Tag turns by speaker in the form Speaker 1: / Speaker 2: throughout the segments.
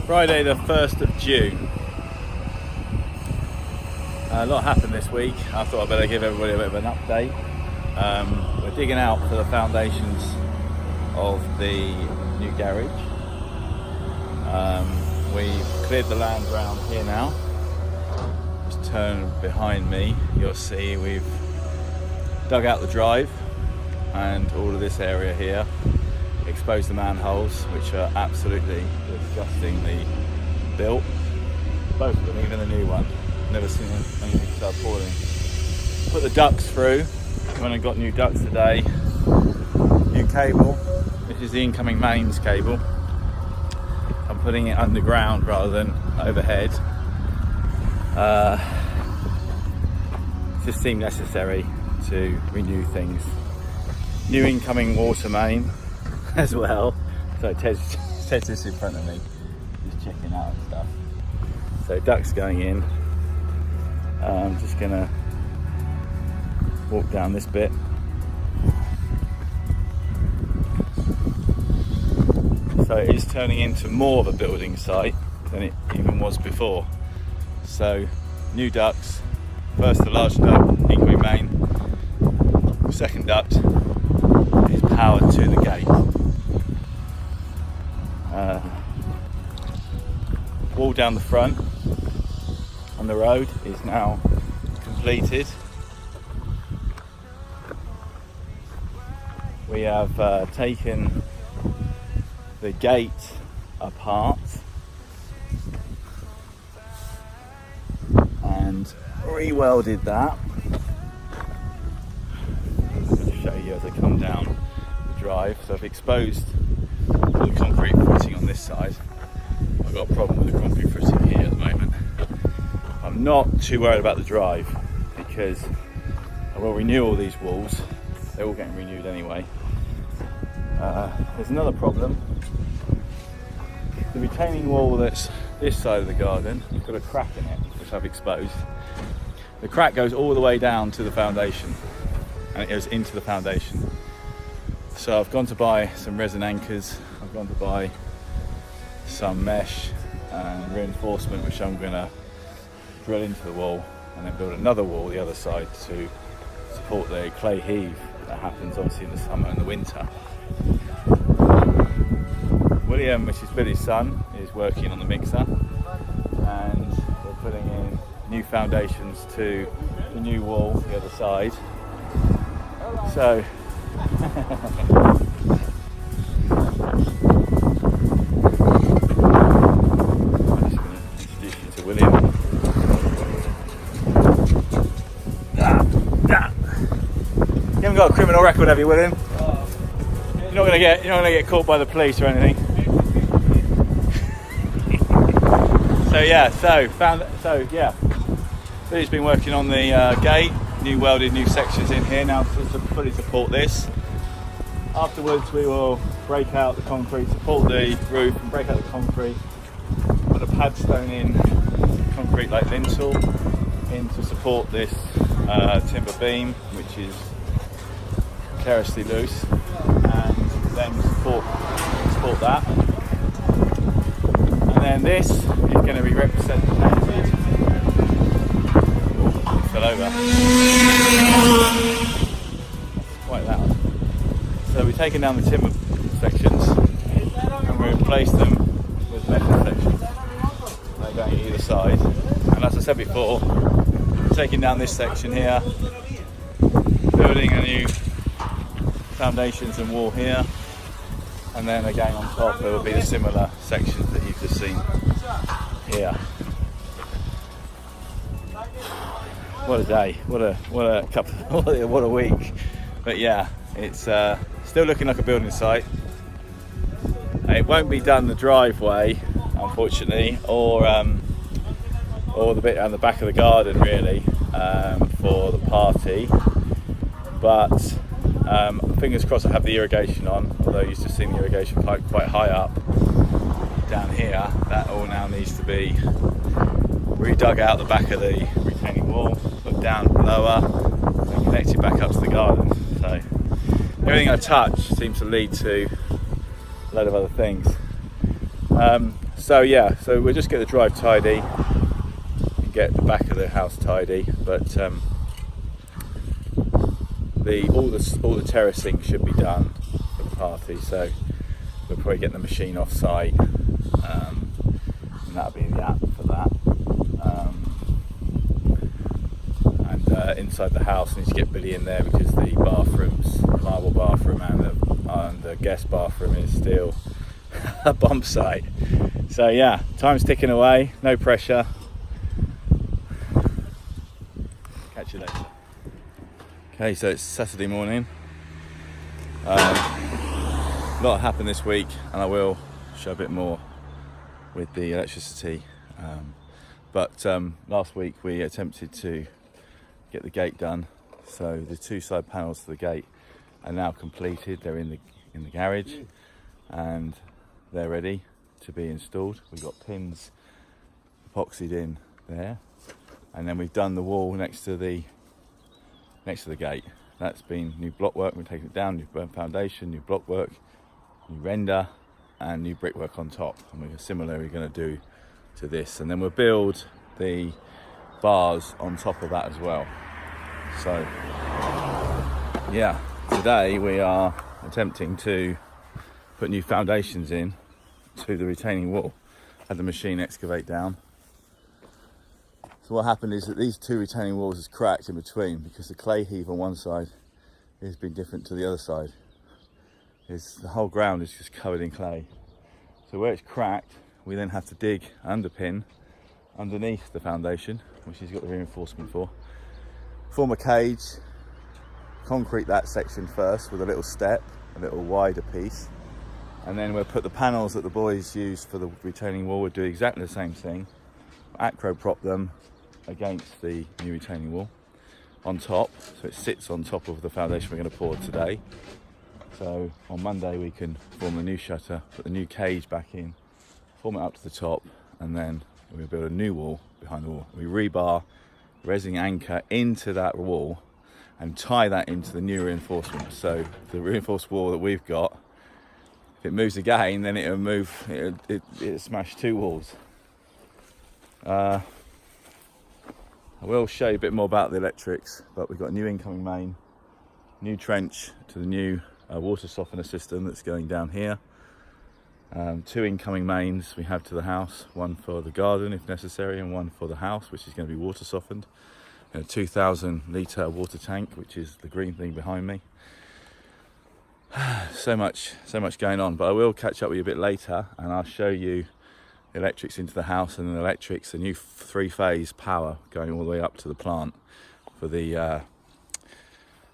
Speaker 1: Friday the 1st of June. A lot happened this week. I thought I'd better give everybody a bit of an update. We're digging out for the foundations of the new garage. We've cleared the land around here now. Just turn behind me, you'll see we've dug out the drive and all of this area here. Exposed the manholes, which are absolutely disgustingly built. Both of them, even the new one. Never seen anything so appalling. Put the ducts through. When I got new ducts today. New cable. This is the incoming mains cable. I'm putting it underground rather than overhead. It just seemed necessary to renew things. New incoming water main as well. So Ted's just in front of me, just checking out and stuff. So ducts going in. I'm just gonna walk down this bit. So it is turning into more of a building site than it even was before. So new ducts. First the large duct, incoming main. Second duct is powered to the gate. Wall down the front on the road is now completed. We have taken the gate apart and re-welded that. I'll show you as I come down the drive. So I've exposed all the concrete footing on this side. I've got a problem with the concrete footing here at the moment. I'm not too worried about the drive because I will renew all these walls. They're all getting renewed anyway. There's another problem. The retaining wall that's this side of the garden has got a crack in it, which I've exposed. The crack goes all the way down to the foundation and it goes into the foundation. So I've gone to buy some resin anchors, I've gone to buy some mesh and reinforcement, which I'm going to drill into the wall and then build another wall the other side to support the clay heave that happens obviously in the summer and the winter. William, which is Billy's son, is working on the mixer and we're putting in new foundations to the new wall the other side. So you haven't got a criminal record, have you, William? You're not gonna get caught by the police or anything. Billy's been working on the gate, new welded new sections in here now to fully support this. Afterwards we will break out the concrete, support the roof and break out the concrete, put a pad stone in, concrete like lintel in to support this timber beam, which is precariously loose, and then support that. And then this is going to be represented. Fell over. That's quite loud. So we've taken down the timber sections and we replaced them with metal sections. They're going either side. And as I said before, taking down this section here, building a new foundations and wall here, and then again on top there will be the similar sections that you've just seen here. What a day, what a couple, what a week. But yeah, it's still looking like a building site. It won't be done the driveway, unfortunately, or the bit around the back of the garden really, for the party. But fingers crossed I have the irrigation on, although you used to see the irrigation pipe quite high up down here. That all now needs to be redug out the back of the retaining wall, put down lower and connected back up to the garden. So everything I touch seems to lead to a load of other things. So yeah, so we'll just get the drive tidy and get the back of the house tidy, but all the terracing should be done for the party, so we'll probably get the machine off site, and that'll be the app for that. And inside the house, I need to get Billy in there because the bathrooms, the marble bathroom and the guest bathroom is still a bomb site. So yeah, time's ticking away, no pressure. Catch you later. Okay, so it's Saturday morning. A lot happened this week, and I will show a bit more with the electricity. But last week we attempted to get the gate done. So the two side panels to the gate are now completed. They're in the garage, and they're ready to be installed. We've got pins epoxied in there, and then we've done the wall next to the gate. That's been new block work. We've taken it down, new foundation, new block work, new render, and new brickwork on top. And we're similarly going to do to this, and then we'll build the bars on top of that as well. So yeah, today we are attempting to put new foundations in to the retaining wall. Had the machine excavate down. So what happened is that these two retaining walls is cracked in between because the clay heave on one side has been different to the other side. The whole ground is just covered in clay. So where it's cracked, we then have to dig underpin underneath the foundation, which he's got the reinforcement for, form a cage, concrete that section first with a little step, a little wider piece, and then we'll put the panels that the boys use for the retaining wall. We'll do exactly the same thing, acro prop them against the new retaining wall on top, so it sits on top of the foundation we're going to pour today. So on Monday we can form the new shutter, put the new cage back in, form it up to the top, and then we'll build a new wall behind the wall. We rebar, resin anchor into that wall and tie that into the new reinforcement. So the reinforced wall that we've got, if it moves again, then it'll move, it'll smash two walls. I will show you a bit more about the electrics, but we've got a new incoming main, new trench to the new water softener system that's going down here. Two incoming mains we have to the house, one for the garden if necessary and one for the house, which is going to be water softened, and a 2,000 litre water tank, which is the green thing behind me. So much going on, but I will catch up with you a bit later and I'll show you the electrics into the house, and the electrics, the new 3-phase power going all the way up to the plant for the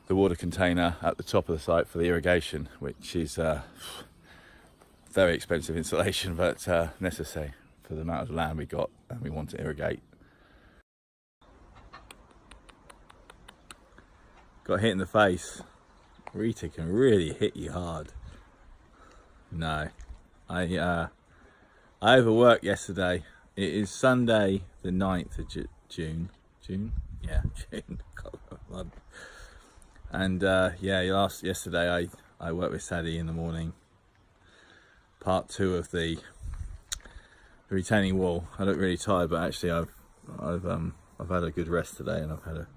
Speaker 1: water container at the top of the site for the irrigation, which is very expensive installation, but necessary for the amount of land we got and we want to irrigate. Got hit in the face. Rita can really hit you hard. No, I overworked yesterday. It is Sunday the 9th of June. Yeah, June. And yeah, yesterday I worked with Sadie in the morning. Part 2 of the retaining wall. I look really tired, but actually I've had a good rest today, and I've had a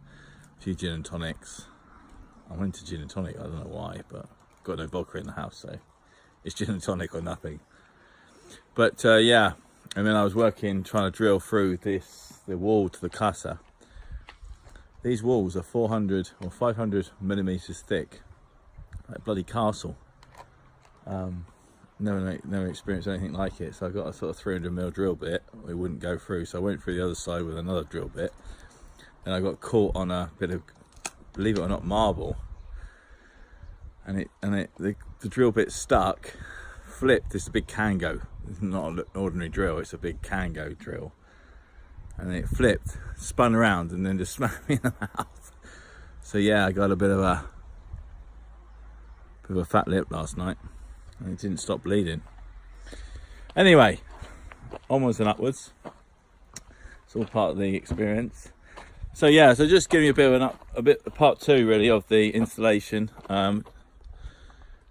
Speaker 1: few gin and tonics. I went to gin and tonic, I don't know why, but I've got no vodka in the house, so it's gin and tonic or nothing. But yeah, and then I was working, trying to drill through the wall to the casa. These walls are 400 or 500 millimeters thick, like bloody castle. Never experienced anything like it, so I got a sort of 300mm drill bit. It wouldn't go through, so I went through the other side with another drill bit, and I got caught on a bit of, believe it or not, marble, and the drill bit stuck, flipped. It's a big Kango. It's not an ordinary drill, it's a big Kango drill, and it flipped, spun around, and then just smacked me in the mouth. So yeah, I got a bit of a fat lip last night, and it didn't stop bleeding. Anyway, onwards and upwards. It's all part of the experience. So yeah, so just giving you a bit of part 2 really of the installation.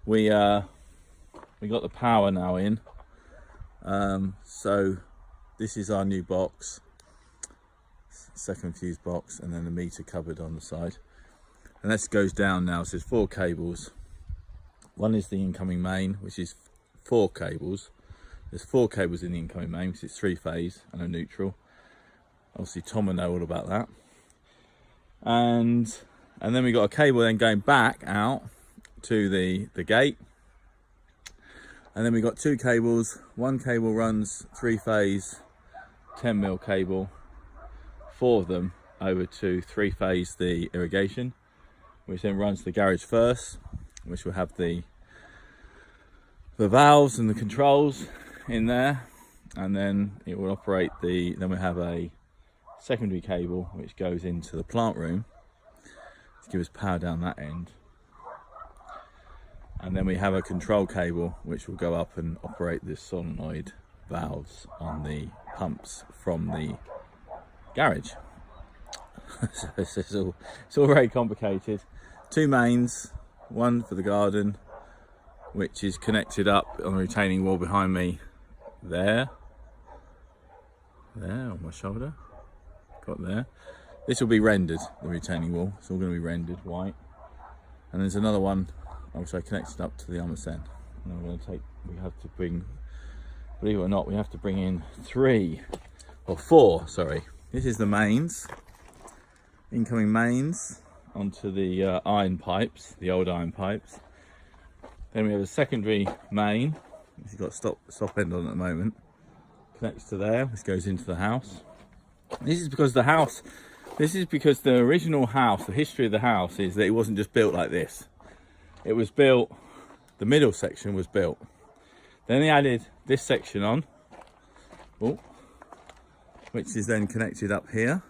Speaker 1: We got the power now in. So this is our new box, second fuse box, and then the meter cupboard on the side. And this goes down now, so there's 4 cables. One is the incoming main, which is 4 cables. There's 4 cables in the incoming main, because it's 3-phase and a neutral. Obviously Tom will know all about that. And then we got a cable then going back out to the gate. And then we got 2 cables. One cable runs 3-phase 10mm cable, 4 of them over to 3-phase the irrigation, which then runs the garage first, which will have the valves and the controls in there, and then it will operate then we have a secondary cable which goes into the plant room to give us power down that end, and then we have a control cable which will go up and operate the solenoid valves on the pumps from the garage. So it's all very complicated. 2 mains, one for the garden, which is connected up on the retaining wall behind me there on my shoulder, got there. This will be rendered, the retaining wall, it's all going to be rendered white. And there's another one which I connected up to the Amersen. And I'm going to we have to bring, believe it or not, we have to bring in 4, sorry. This is the mains, incoming mains onto the iron pipes, the old iron pipes. Then we have a secondary main, which has got stop end on at the moment, connects to there, which goes into the house. This is because the original house, the history of the house is that it wasn't just built like this. It was built, the middle section was built. Then they added this section on, which is then connected up here.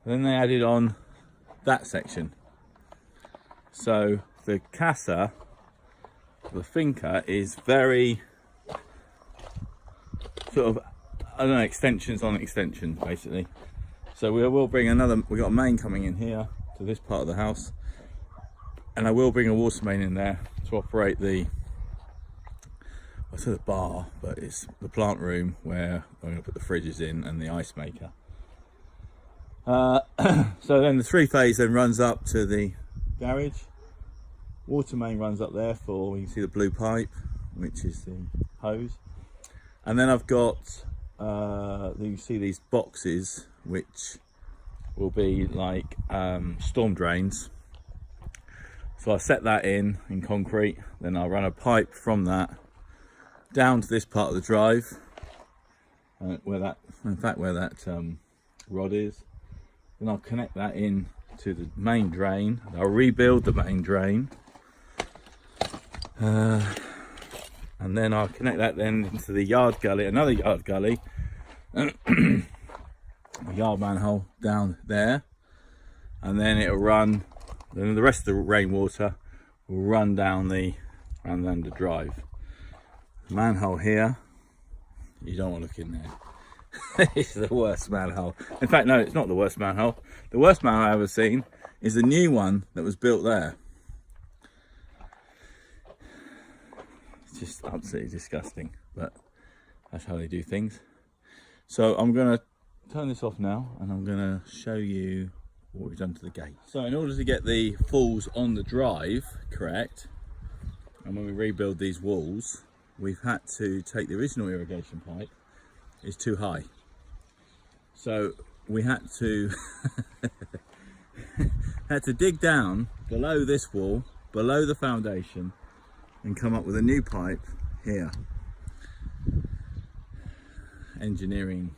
Speaker 1: Then they added on that section. So the casa, the finca, is very sort of, I don't know, extensions on extensions basically. So we will bring we got a main coming in here to this part of the house, and I will bring a water main in there to operate the, I say the bar, but it's the plant room where I'm going to put the fridges in and the ice maker. So then the 3-phase then runs up to the garage. Water main runs up there for, you can see the blue pipe, which is the hose. And then I've got, you can see these boxes, which will be like storm drains. So I set that in concrete, then I'll run a pipe from that down to this part of the drive, where that rod is. Then I'll connect that in to the main drain. I'll rebuild the main drain, and then I'll connect that then into the yard gully, another yard gully, a yard manhole down there, and then it'll run. Then the rest of the rainwater will run down the drive. Manhole here, you don't want to look in there. It's the worst manhole. In fact, no, it's not the worst manhole. The worst manhole I've ever seen is the new one that was built there. It's just absolutely disgusting, but that's how they do things. So I'm going to turn this off now, and I'm going to show you what we've done to the gate. So in order to get the falls on the drive correct, and when we rebuild these walls, we've had to take the original irrigation pipe, is too high. So we had to dig down below this wall, below the foundation, and come up with a new pipe here. Engineering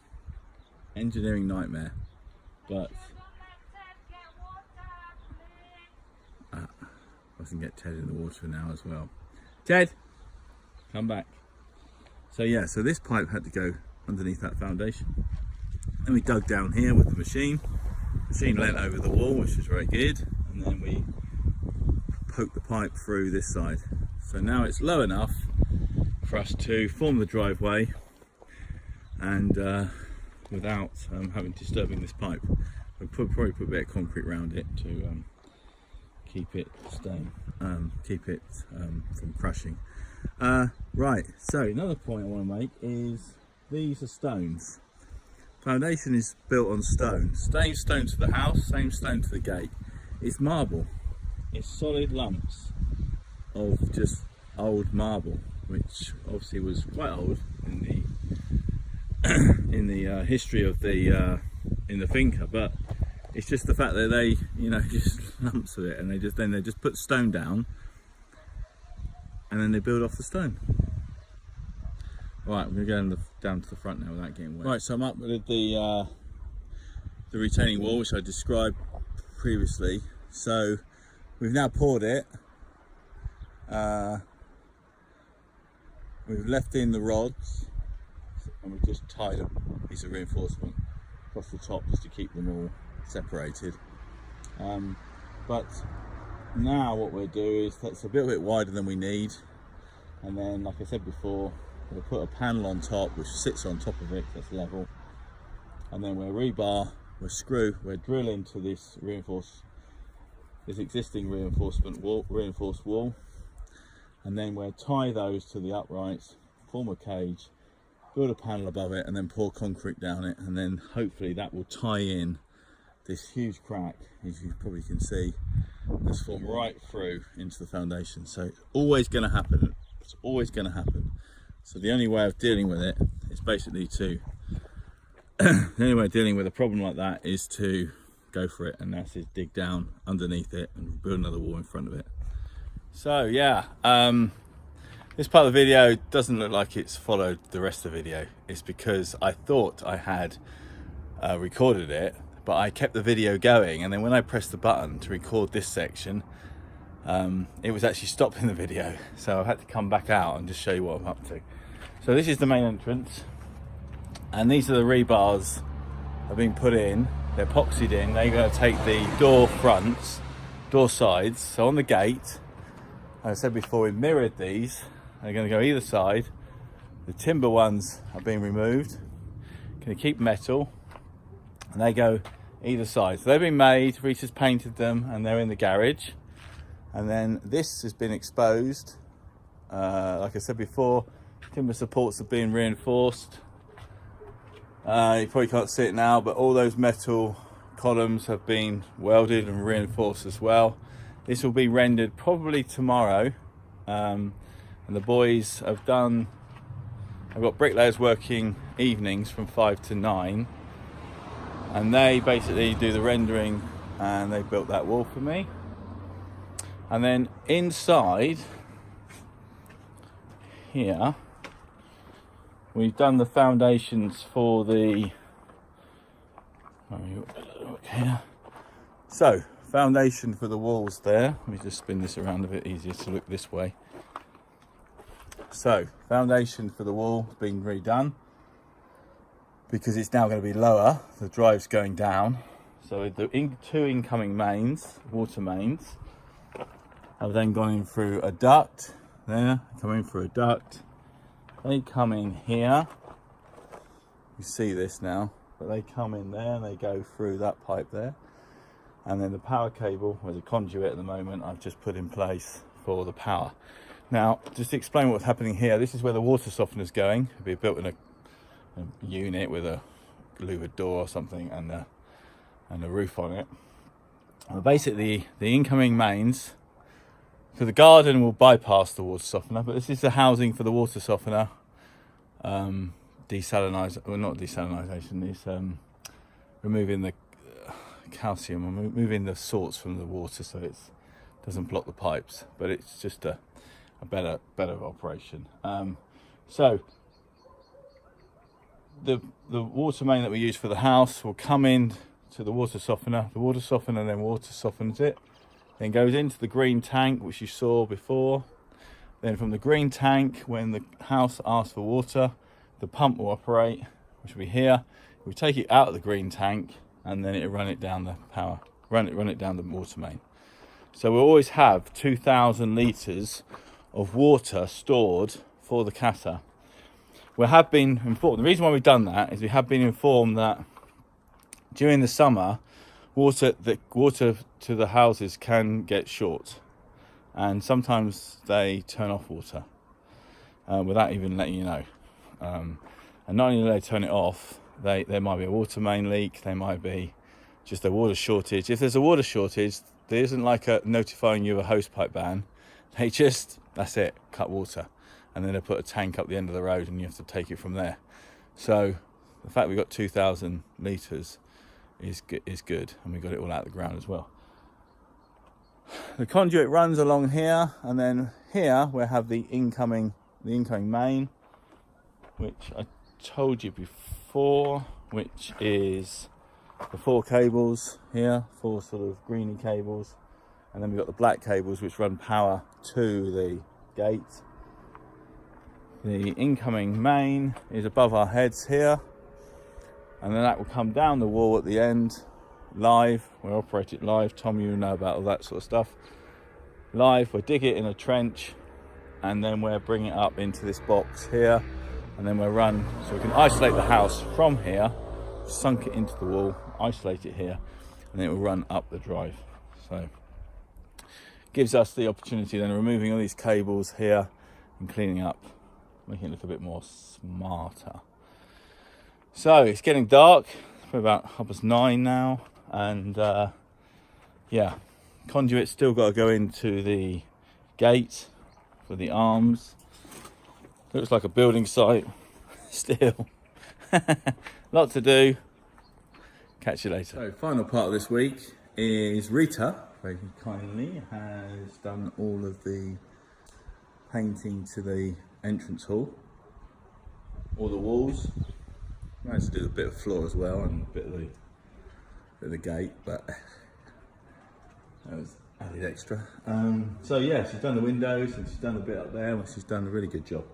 Speaker 1: nightmare, but I can get Ted in the water now as well. Ted, come back. So yeah, so this pipe had to go underneath that foundation. Then we dug down here with the machine. Machine leant over the wall, which was very good, and then we poked the pipe through this side. So now it's low enough for us to form the driveway, and without disturbing this pipe. We'll probably put a bit of concrete around it to keep it staying, keep it from crushing. Right, so another point I want to make is these are stones. Foundation is built on stone. Same stone to the house, same stone to the gate. It's marble. It's solid lumps of just old marble, which obviously was quite old in the in the history of the in the finca, but it's just the fact that they, you know, just lumps of it, and they just put stone down, and then they build off the stone. Right, we're going down to the front now without getting wet. Right, so I'm up with the retaining wall, which I described previously. So we've now poured it. We've left in the rods, and we've just tied a piece of reinforcement across the top just to keep them all separated. But now what we'll do is that's a little bit wider than we need, and then, like I said before, we'll put a panel on top which sits on top of it, that's level, and then we'll rebar, we'll drill into this existing reinforced wall, and then we'll tie those to the uprights, form a cage, build a panel above it, and then pour concrete down it, and then hopefully that will tie in this huge crack, as you probably can see, that's formed right through into the foundation. So it's always going to happen. It's always going to happen. So the only way of dealing with it is basically to the only way of dealing with a problem like that is to go for it, and that's is dig down underneath it and build another wall in front of it. So yeah, this part of the video doesn't look like it's followed the rest of the video. It's because I thought I had recorded it, but I kept the video going, and then when I pressed the button to record this section, it was actually stopping the video, so I had to come back out and just show you what I'm up to. So this is the main entrance, and these are the rebars that have been put in. They're epoxied in. They're going to take the door fronts, door sides. So on the gate, as I said before, we mirrored these. They're going to go either side. The timber ones are being removed. Going to keep metal, and they go either side. So they've been made. Rita's painted them, and they're in the garage. And then this has been exposed. Like I said before, timber supports are being reinforced. You probably can't see it now, but all those metal columns have been welded and reinforced as well. This will be rendered probably tomorrow, and the boys have done, I've got bricklayers working evenings from 5 to 9, and they basically do the rendering, and they built that wall for me. And then inside here, we've done the foundations for the, so foundation for the walls there. Let me just spin this around a bit easier to look this way. So foundation for the wall has been redone because it's now going to be lower. The drive's going down. So the two incoming mains, water mains, have then gone in through a duct there, come in through a duct. They come in here. You see this now, but they come in there and they go through that pipe there. And then the power cable, or the conduit at the moment, I've just put in place for the power. Now, just to explain what's happening here, this is where the water softener is going. It'll be built in a unit with a louvered door or something and a roof on it. Well, basically, the incoming mains, so the garden will bypass the water softener, but this is the housing for the water softener. Desalinization, well, not desalinization, it's removing the calcium and removing the salts from the water so it doesn't block the pipes, but it's just a better operation. So the water main that we use for the house will come in to the water softener. The water softener then water softens it, then goes into the green tank which you saw before. Then from the green tank, when the house asks for water, the pump will operate, which will be here. We take it out of the green tank and then it'll run it down the power, run it down the water main. So we'll always have 2,000 litres of water stored for the casa. We have been informed, the reason why we've done that is we have been informed that during the summer, water to the houses can get short, and sometimes they turn off water without even letting you know. And not only do they turn it off, there might be a water main leak, there might be just a water shortage. If there's a water shortage, there isn't like a notifying you of a hosepipe ban. They just, that's it, cut water, and then they put a tank up the end of the road and you have to take it from there. So the fact we've got 2,000 litres is good, and we got it all out of the ground as well. The conduit runs along here, and then here we have the incoming main, which I told you before, which is the 4 cables here, 4 sort of greeny cables, and then we've got the black cables which run power to the gate. The incoming main is above our heads here, and then that will come down the wall at the end, live. We operate it live. Tom, you know about all that sort of stuff. Live, we dig it in a trench, and then we'll bring it up into this box here, and then we'll run, so we can isolate the house from here, sunk it into the wall, isolate it here, and then it will run up the drive. So gives us the opportunity then of removing all these cables here and cleaning up, making it look a bit more smarter. So it's getting dark, it's about 9:30 now, and yeah, conduit's still got to go into the gate for the arms. Looks like a building site still. Lot to do. Catch you later. So final part of this week is Rita very kindly has done all of the painting to the entrance hall, all the walls. Managed to do a bit of floor as well and a bit of the gate, but that was added extra. So yeah, she's done the windows and she's done a bit up there, and she's done a really good job.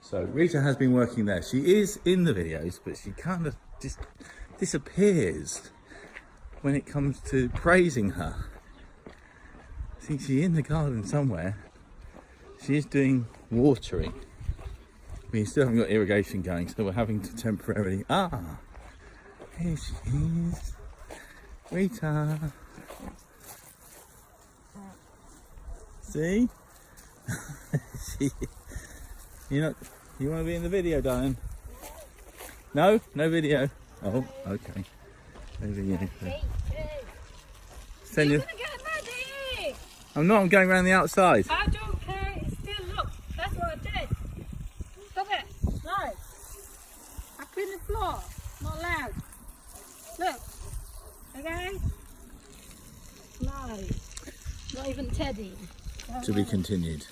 Speaker 1: So Rita has been working there. She is in the videos, but she kind of just disappears when it comes to praising her. I think she's in the garden somewhere. She is doing watering. We still haven't got irrigation going, so we're having to temporarily... here she is. Rita. See? You want to be in the video, darling? No? No video? Oh, okay. No video. Send you.
Speaker 2: You're gonna get ready.
Speaker 1: I'm not, I'm going around the outside.
Speaker 2: I don't care, it's still, look, that's what I did. Stop it. No. I cleaned the floor. Not loud. Look. Okay? No. Not even Teddy.
Speaker 1: To be continued.